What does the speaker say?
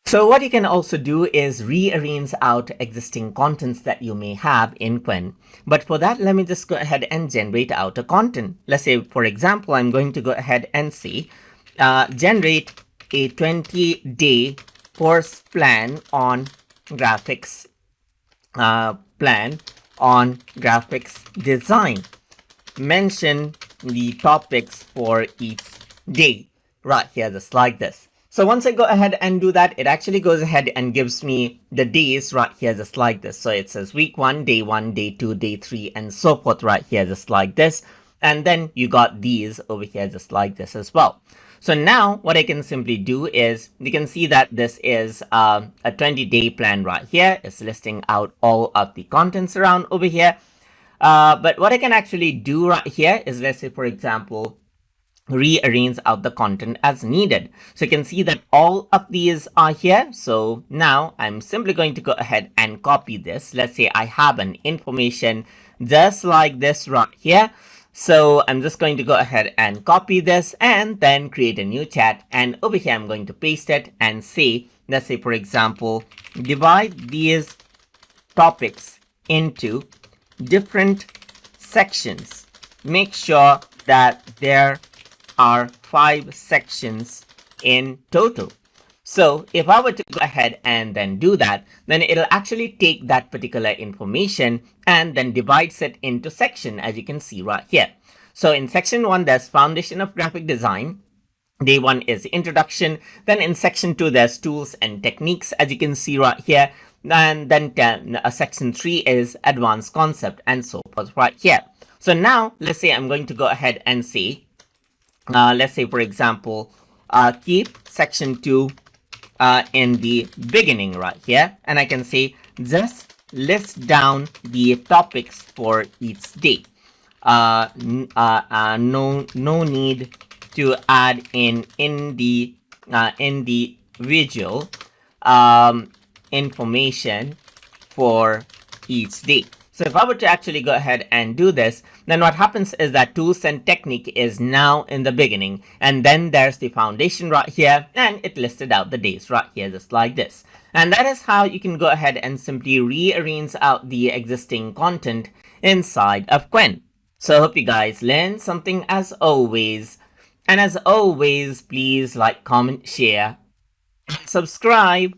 So what you can also do is rearrange out existing contents that you may have in Qwen. But for that, let me just go ahead and generate out a content. Let's say, for example, I'm going to go ahead and say, generate a 20-day course plan on graphics, design. Mention the topics for each day right here, just like this. So once I go ahead and do that, it actually goes ahead and gives me the days right here, just like this. So it says week 1, day 2, day 3, and so forth right here, just like this. And then you got these over here, just like this as well. So now what I can simply do is, you can see that this is a 20-day plan right here. It's listing out all of the contents around over here. But what I can actually do right here is, let's say, for example, rearrange out the content as needed. So you can see that all of these are here. So now I'm simply going to go ahead and copy this. Let's say I have an information just like this right here. So I'm just going to go ahead and copy this and then create a new chat. And over here, I'm going to paste it and say, let's say, for example, divide these topics into different sections. Make sure that there are 5 sections in total. So if I were to go ahead and then do that, then it'll actually take that particular information and then divides it into section, as you can see right here. So in section 1, there's foundation of graphic design. Day 1 is introduction. Then in section 2, there's tools and techniques, as you can see right here. And then section 3 is advanced concept and so forth right here. So now let's say I'm going to go ahead and say, let's say, for example, keep section 2 in the beginning right here. And I can say, just list down the topics for each day. No need to add in the individual information for each day. So if I were to actually go ahead and do this, then what happens is that tools and technique is now in the beginning, and then there's the foundation right here, and it listed out the days right here, just like this. And that is how you can go ahead and simply rearrange out the existing content inside of Qwen. So I hope you guys learned something as always. And as always, please like, comment, share, and subscribe.